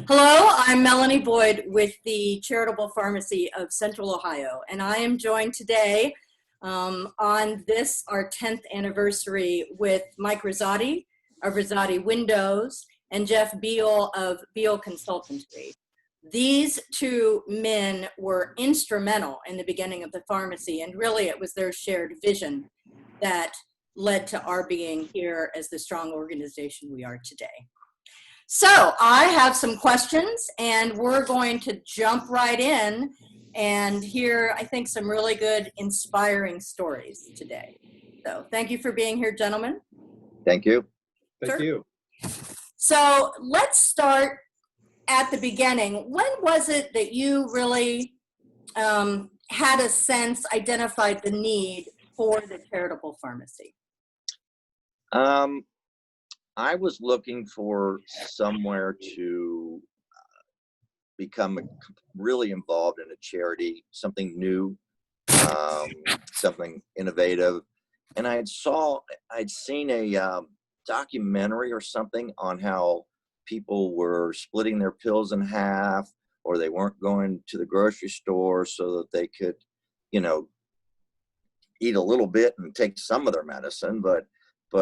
Hello, I'm Melanie Boyd with the Charitable Pharmacy of Central Ohio, and I am joined today on this, our 10th anniversary, with Mike Rosati of Rosati Windows and Jeff Biehl of Biehl Consultancy. These two men were instrumental in the beginning of the pharmacy, and really it was their shared vision that led to our being here as the strong organization we are today. So I have some questions, and we're going to jump right in and hear, I think, some really good, inspiring stories today. So thank you for being here, gentlemen. Thank you. Thank you. So let's start at the beginning. When was it that you really had a sense, identified the need for the charitable pharmacy? I was looking for somewhere to become really involved in a charity, something new, something innovative. And I'd seen a documentary or something on how people were splitting their pills in half, or they weren't going to the grocery store so that they could, eat a little bit and take some of their medicine, but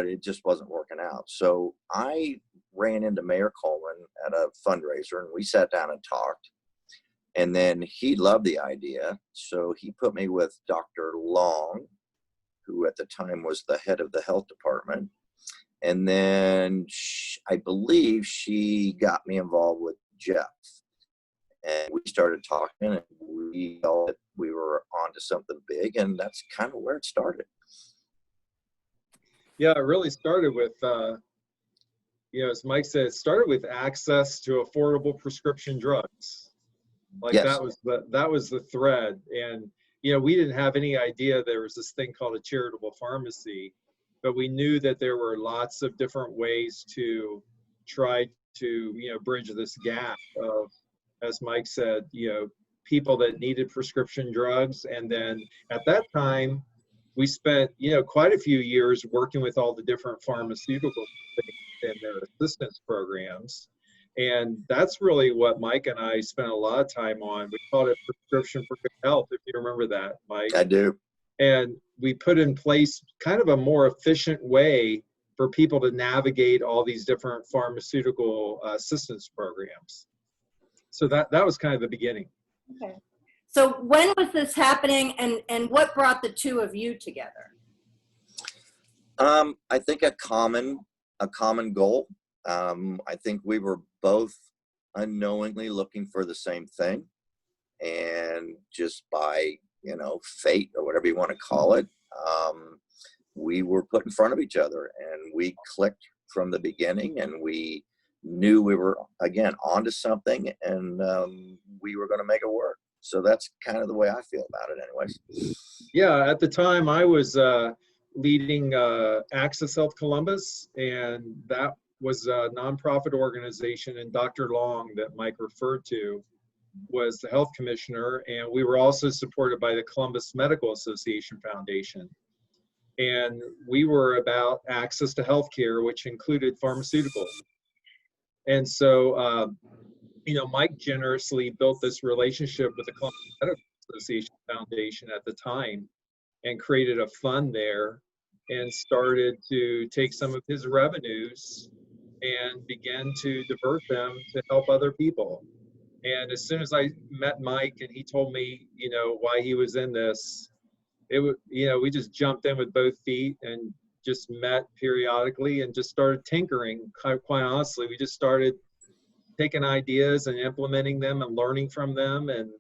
it just wasn't working out. So I ran into Mayor Coleman at a fundraiser, and we sat down and talked. And then he loved the idea, so he put me with Dr. Long, who at the time was the head of the health department. And then I believe she got me involved with Jeff. And we started talking, and we felt that we were onto something big, and that's kind of where it started. Yeah, it really started with, as Mike said, it started with access to affordable prescription drugs. Like Yes. that was the thread. And, we didn't have any idea there was this thing called a charitable pharmacy, but we knew that there were lots of different ways to try to, bridge this gap of, as Mike said, people that needed prescription drugs. And then at that time, we spent, quite a few years working with all the different pharmaceutical companies and their assistance programs. And that's really what Mike and I spent a lot of time on. We called it Prescription for Good Health, if you remember that, Mike. I do. And we put in place kind of a more efficient way for people to navigate all these different pharmaceutical assistance programs. So that was kind of the beginning. Okay. So when was this happening, and what brought the two of you together? I think a common goal. I think we were both unknowingly looking for the same thing, and just by fate or whatever you want to call it, we were put in front of each other, and we clicked from the beginning, and we knew we were again onto something, and we were going to make it work. So that's kind of the way I feel about it anyways. Yeah, at the time I was leading Access Health Columbus, and that was a nonprofit organization, and Dr. Long that Mike referred to was the health commissioner, and we were also supported by the Columbus Medical Association Foundation. And we were about access to healthcare, which included pharmaceuticals. And so Mike generously built this relationship with the Columbus Medical Association Foundation at the time, and created a fund there, and started to take some of his revenues and began to divert them to help other people. And as soon as I met Mike and he told me, why he was in this, we just jumped in with both feet and just met periodically and just started tinkering. Quite honestly, we just started taking ideas and implementing them and learning from them. And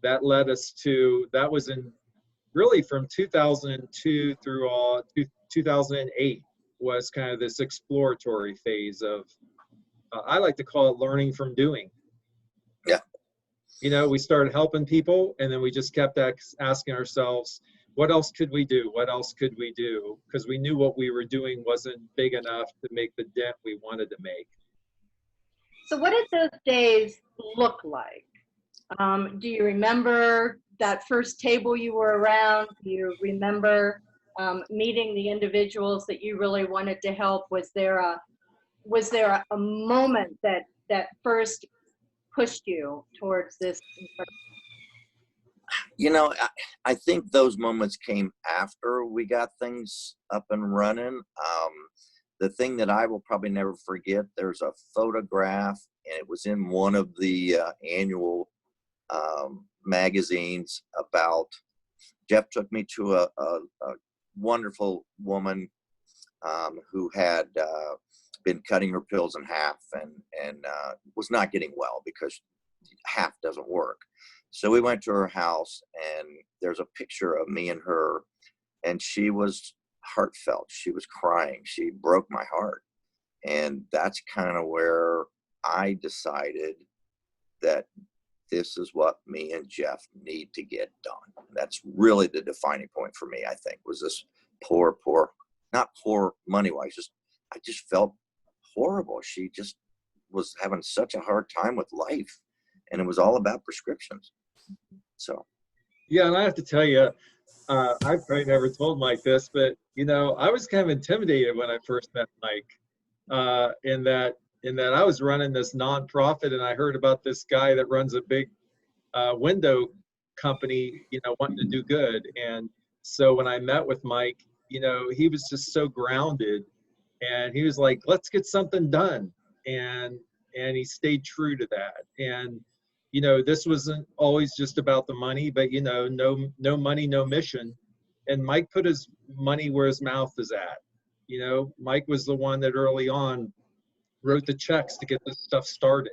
that led us to, that was in really from 2002 through 2008 was kind of this exploratory phase of, I like to call it learning from doing. Yeah. We started helping people, and then we just kept asking ourselves, what else could we do? What else could we do? Because we knew what we were doing wasn't big enough to make the dent we wanted to make. So what did those days look like? Do you remember that first table you were around? Do you remember meeting the individuals that you really wanted to help? Was there a moment that that first pushed you towards this? You know, I think those moments came after we got things up and running. The thing that I will probably never forget, there's a photograph, and it was in one of the annual magazines about, Jeff took me to a wonderful woman who had been cutting her pills in half and was not getting well because half doesn't work. So we went to her house, and there's a picture of me and her, and she was heartfelt. She was crying. She broke my heart. And that's kind of where I decided that this is what me and Jeff need to get done. That's really the defining point for me, I think, was this poor, not poor money-wise, I just felt horrible. She just was having such a hard time with life, and it was all about prescriptions. So. Yeah, and I have to tell you, I probably never told Mike this, but you know, I was kind of intimidated when I first met Mike, in that I was running this nonprofit, and I heard about this guy that runs a big window company, you know, wanting to do good. And so when I met with Mike, you know, he was just so grounded, and he was like, "Let's get something done," and he stayed true to that. And you know, this wasn't always just about the money, but you know, no money, no mission. And Mike put his money where his mouth is at. You know, Mike was the one that early on wrote the checks to get this stuff started,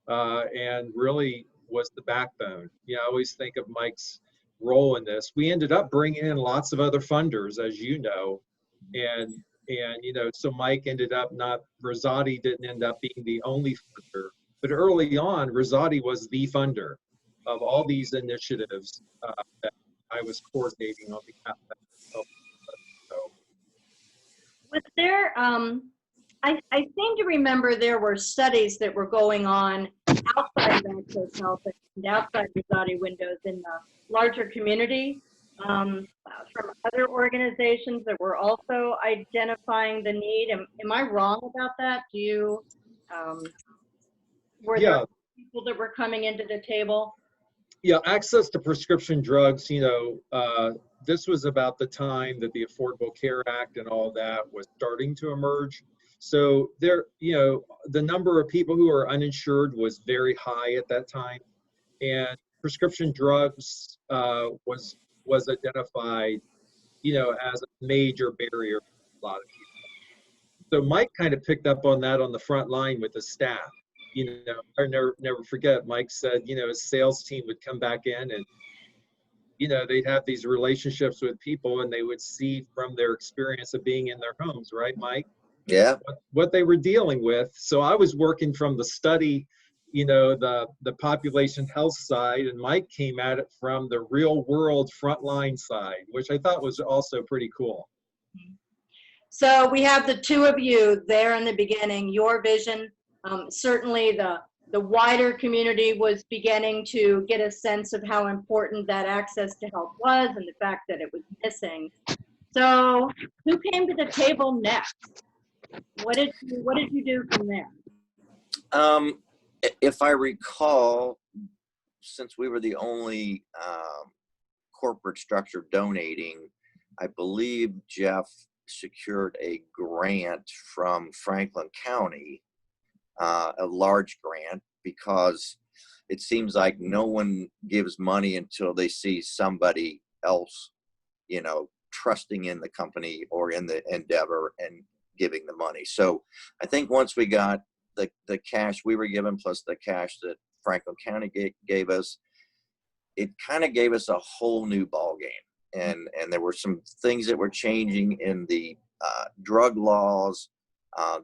and really was the backbone. You know, I always think of Mike's role in this. We ended up bringing in lots of other funders, as you know, and you know, so Mike ended up Rosati didn't end up being the only funder. But early on, Rosati was the funder of all these initiatives that I was coordinating on behalf of myself. So. Was there, I seem to remember there were studies that were going on outside of Access Health and outside Rosati Windows in the larger community from other organizations that were also identifying the need. Am I wrong about that? Do you, were there people that were coming into the table? Yeah, access to prescription drugs, you know, this was about the time that the Affordable Care Act and all that was starting to emerge. So there, you know, the number of people who are uninsured was very high at that time. And prescription drugs was identified, you know, as a major barrier for a lot of people. So Mike kind of picked up on that on the front line with the staff. You know, I never forget, Mike said, you know, his sales team would come back in and, you know, they'd have these relationships with people, and they would see from their experience of being in their homes, right, Mike? Yeah. What they were dealing with. So I was working from the study, you know, the population health side, and Mike came at it from the real world frontline side, which I thought was also pretty cool. So we have the two of you there in the beginning, your vision. Certainly the wider community was beginning to get a sense of how important that access to health was and the fact that it was missing. So who came to the table next? What did you do from there? If I recall, since we were the only corporate structure donating, I believe Jeff secured a grant from Franklin County, a large grant, because it seems like no one gives money until they see somebody else, you know, trusting in the company or in the endeavor and giving the money. So I think once we got the cash we were given plus the cash that Franklin County gave us, it kind of gave us a whole new ball game. And there were some things that were changing in the drug laws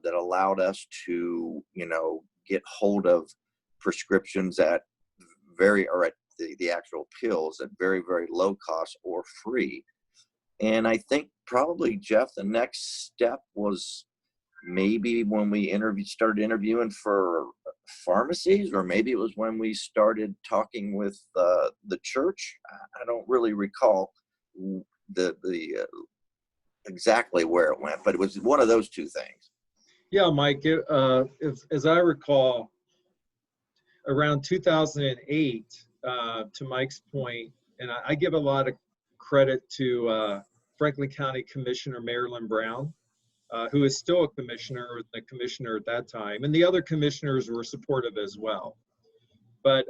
that allowed us to, you know, get hold of prescriptions at the actual pills at very, very low cost or free. And I think probably, Jeff, the next step was maybe when we started interviewing for pharmacies, or maybe it was when we started talking with the church. I don't really recall the exactly where it went, but it was one of those two things. Yeah, Mike, as I recall, around 2008, to Mike's point, and I give a lot of credit to Franklin County Commissioner Marilyn Brown, who is still a commissioner, the commissioner at that time, and the other commissioners were supportive as well. But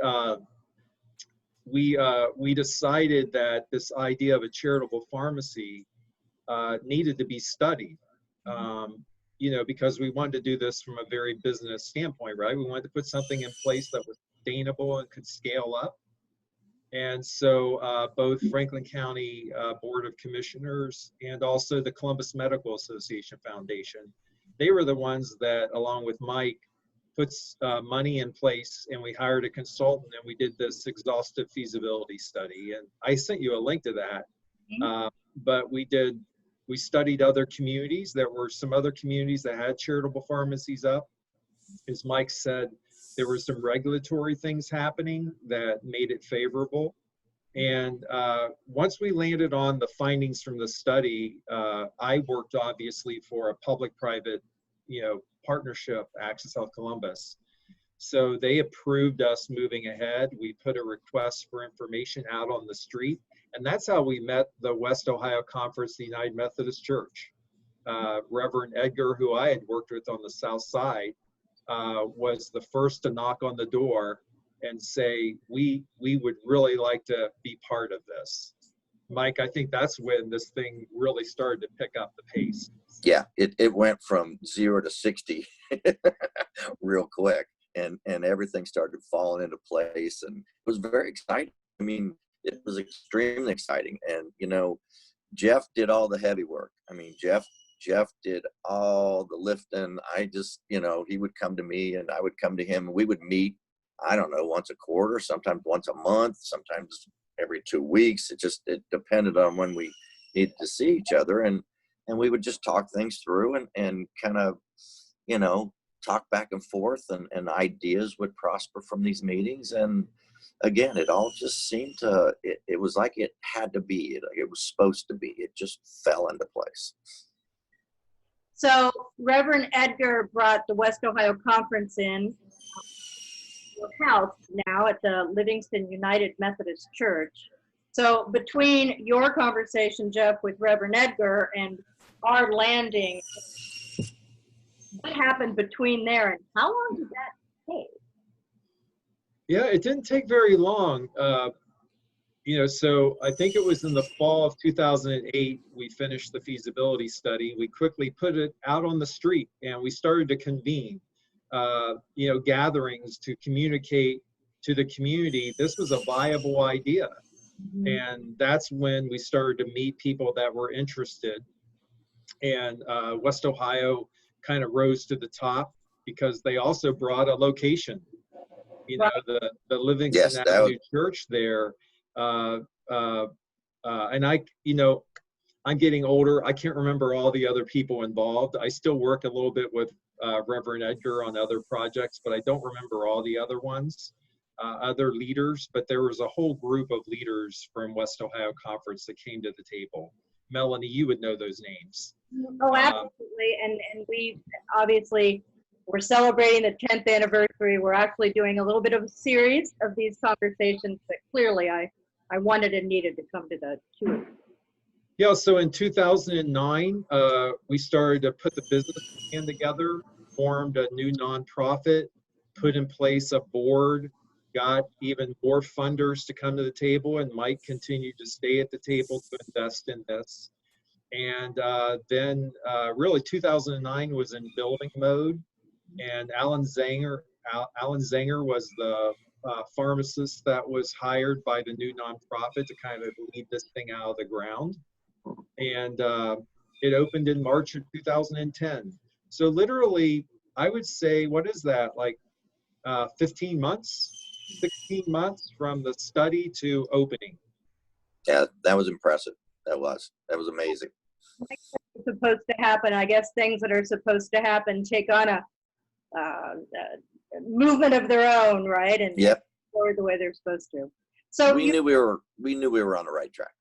we decided that this idea of a charitable pharmacy needed to be studied, because we wanted to do this from a very business standpoint, right? We wanted to put something in place that was sustainable and could scale up. And so both Franklin County Board of Commissioners and also the Columbus Medical Association Foundation, they were the ones that, along with Mike, puts money in place, and we hired a consultant, and we did this exhaustive feasibility study. And I sent you a link to that. But we studied other communities. There were some other communities that had charitable pharmacies up. As Mike said, there were some regulatory things happening that made it favorable. And once we landed on the findings from the study, I worked obviously for a public-private, partnership, Access Health Columbus. So they approved us moving ahead. We put a request for information out on the street. And that's how we met the West Ohio Conference of the United Methodist Church. Reverend Edgar, who I had worked with on the South Side, was the first to knock on the door and say, we would really like to be part of this. Mike, I think that's when this thing really started to pick up the pace. Yeah, it went from 0 to 60 real quick, and everything started falling into place, and it was very exciting. I mean, it was extremely exciting. And, Jeff did all the heavy work. I mean, Jeff did all the lifting. I just, he would come to me and I would come to him, and we would meet, I don't know, once a quarter, sometimes once a month, sometimes every 2 weeks. It depended on when we needed to see each other. And we would just talk things through and kind of, talk back and forth, and ideas would prosper from these meetings. And again, it all just seemed to, it was like it had to be, it was supposed to be. It just fell into place. So Reverend Edgar brought the West Ohio Conference in your house now at the Livingston United Methodist Church. So between your conversation, Jeff, with Reverend Edgar and our landing, what happened between there, and how long did that take? Yeah, it didn't take very long. So I think it was in the fall of 2008, we finished the feasibility study. We quickly put it out on the street, and we started to convene, gatherings to communicate to the community this was a viable idea. Mm-hmm. And that's when we started to meet people that were interested. And West Ohio kind of rose to the top because they also brought a location. The Livingston Avenue Church there. And I'm getting older. I can't remember all the other people involved. I still work a little bit with Reverend Edgar on other projects, but I don't remember all the other ones, other leaders. But there was a whole group of leaders from West Ohio Conference that came to the table. Melanie, you would know those names. Oh, absolutely. And we obviously, we're celebrating the 10th anniversary. We're actually doing a little bit of a series of these conversations that clearly I wanted and needed to come to the tour. Yeah, so in 2009, we started to put the business plan together, formed a new nonprofit, put in place a board, got even more funders to come to the table, and Mike continued to stay at the table to invest in this. And then really 2009 was in building mode, and Alan Zanger was the pharmacist that was hired by the new nonprofit to kind of lead this thing out of the ground. And it opened in March of 2010. So literally, I would say, what is that, like 15 months, 16 months from the study to opening. Yeah, that was impressive. That was amazing. Supposed to happen. I guess things that are supposed to happen take on a movement of their own, right? And yep, forward the way they're supposed to. So we knew we were on the right track.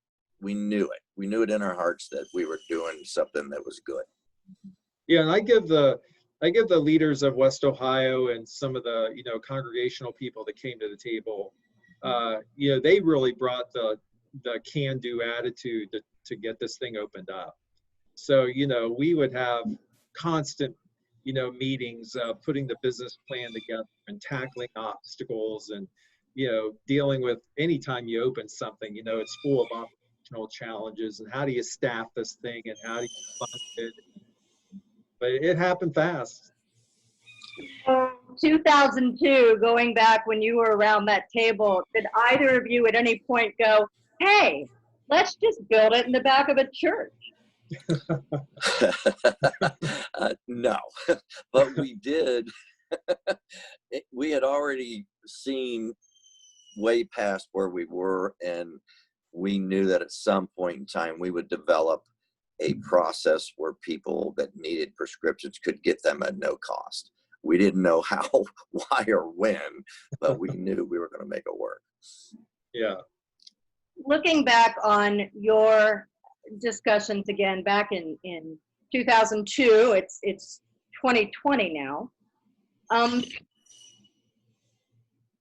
We knew it. We knew it in our hearts that we were doing something that was good. Yeah, and I give the I give the leaders of West Ohio and some of the, congregational people that came to the table, they really brought the can-do attitude to get this thing opened up. So, we would have constant, meetings, putting the business plan together and tackling obstacles and, dealing with anytime you open something, it's full of operational challenges and how do you staff this thing and how do you fund it. But it happened fast. 2002, going back when you were around that table, did either of you at any point go, hey, let's just build it in the back of a church? No, but we did. We had already seen way past where we were, and we knew that at some point in time we would develop a process where people that needed prescriptions could get them at no cost. We didn't know how, why, or when, but we knew we were going to make it work. Yeah. Looking back on your discussions again back in 2002, it's 2020 now.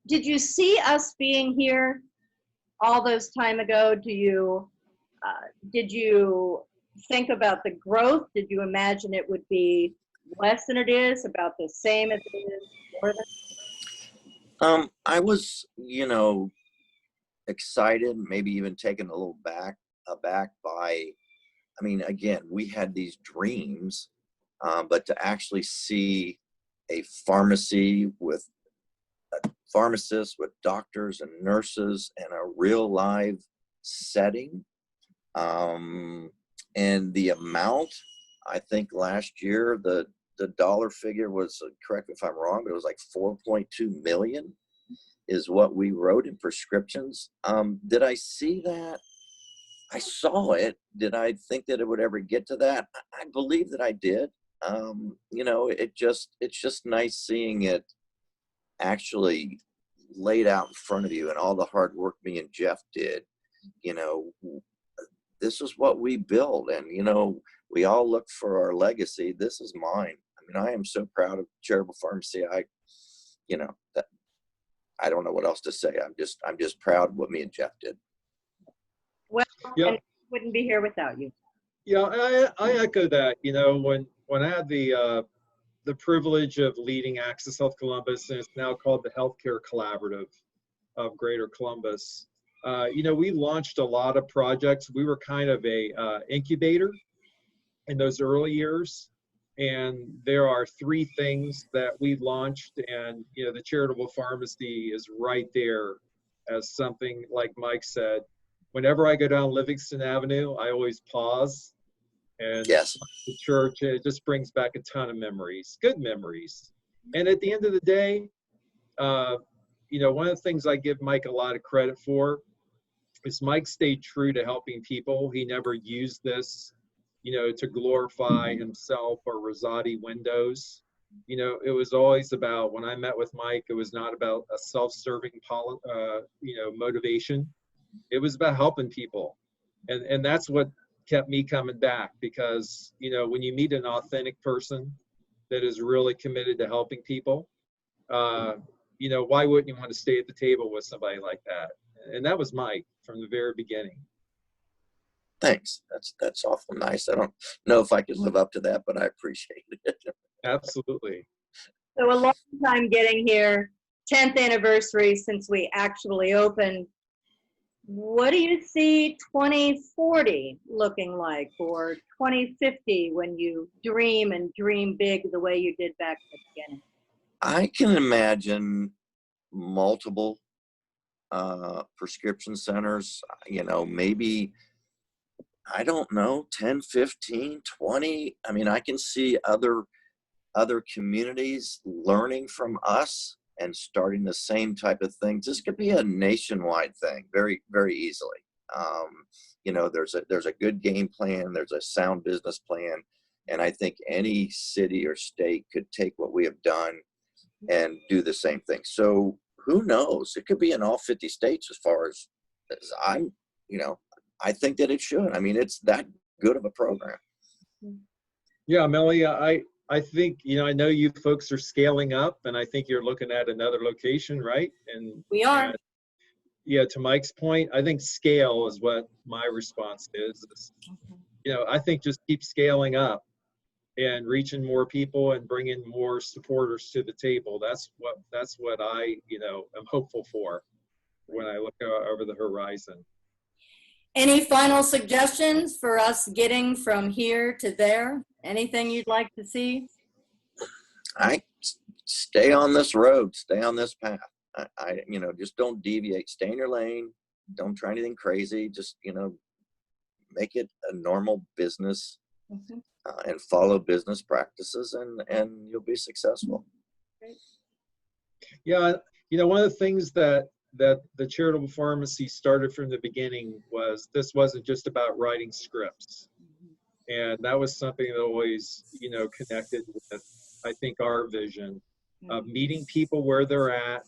Did you see us being here all those time ago? Did you think about the growth? Did you imagine it would be less than it is, about the same as it is, more than? I was, excited, maybe even taken a little aback by, again, we had these dreams, but to actually see a pharmacy with pharmacists, with doctors and nurses, and a real live setting, and the amount, I think last year, the dollar figure was, correct me if I'm wrong, but it was like 4.2 million is what we wrote in prescriptions. Did I see that? I saw it. Did I think that it would ever get to that? I believe that I did. It's just nice seeing it actually laid out in front of you, and all the hard work me and Jeff did. This is what we build, and we all look for our legacy. This is mine. I am so proud of Charitable Pharmacy. That I don't know what else to say. I'm just proud of what me and Jeff did. Well, Yeah. and I wouldn't be here without you. Yeah, I echo that. When I had the privilege of leading Access Health Columbus, and it's now called the Healthcare Collaborative of Greater Columbus, we launched a lot of projects. We were kind of a incubator in those early years. And there are 3 things that we launched, and the Charitable Pharmacy is right there as something, like Mike said. Whenever I go down Livingston Avenue, I always pause, and Yes, the church, it just brings back a ton of memories, good memories. And at the end of the day, one of the things I give Mike a lot of credit for is Mike stayed true to helping people. He never used this to glorify himself or Rosati Windows. It was always about, when I met with Mike, it was not about a self-serving, motivation. It was about helping people. And that's what kept me coming back, because, when you meet an authentic person that is really committed to helping people, why wouldn't you want to stay at the table with somebody like that? And that was Mike from the very beginning. thanks. That's awful nice. I don't know if I could live up to that, but I appreciate it. Absolutely. So a long time getting here, 10th anniversary since we actually opened. What do you see 2040 looking like, or 2050, when you dream and dream big the way you did back at the beginning? I can imagine multiple prescription centers, maybe, I don't know, 10, 15, 20. I can see other communities learning from us and starting the same type of things. This could be a nationwide thing very, very easily. There's a good game plan. There's a sound business plan. And I think any city or state could take what we have done and do the same thing. So who knows? It could be in all 50 states as far as I'm, I think that it should. It's that good of a program. Yeah, Melly, I I think, I know you folks are scaling up, and I think you're looking at another location, right? And We are. yeah, to Mike's point, I think scale is what my response is. I think just keep scaling up and reaching more people and bringing more supporters to the table. That's what I, am hopeful for when I look over the horizon. Any final suggestions for us getting from here to there? Anything you'd like to see? I stay on this road, stay on this path. Just don't deviate, stay in your lane. Don't try anything crazy. Just, make it a normal business and follow business practices, and you'll be successful. Yeah. One of the things that the Charitable Pharmacy started from the beginning was this wasn't just about writing scripts. And that was something that always, connected with, I think, our vision of meeting people where they're at,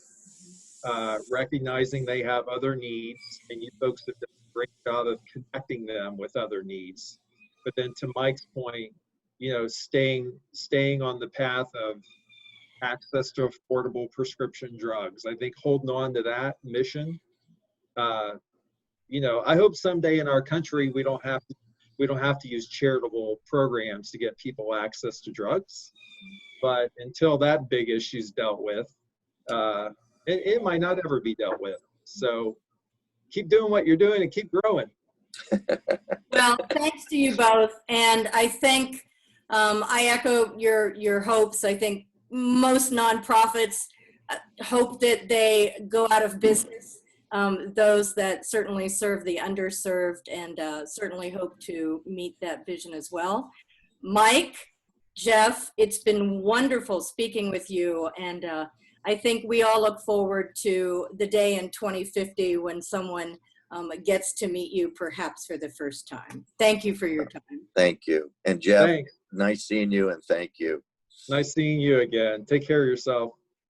recognizing they have other needs, and you folks have done a great job of connecting them with other needs. But then to Mike's point, staying on the path of access to affordable prescription drugs. I think holding on to that mission, I hope someday in our country we don't have to use charitable programs to get people access to drugs. But until that big issue is dealt with, it might not ever be dealt with. So keep doing what you're doing and keep growing. Well, thanks to you both. And I think I echo your hopes. I think most nonprofits hope that they go out of business. Those that certainly serve the underserved, and certainly hope to meet that vision as well. Mike, Jeff, it's been wonderful speaking with you. And I think we all look forward to the day in 2050 when someone gets to meet you perhaps for the first time. Thank you for your time. Thank you. And Jeff, Thanks. nice seeing you, and thank you. Nice seeing you again. Take care of yourself.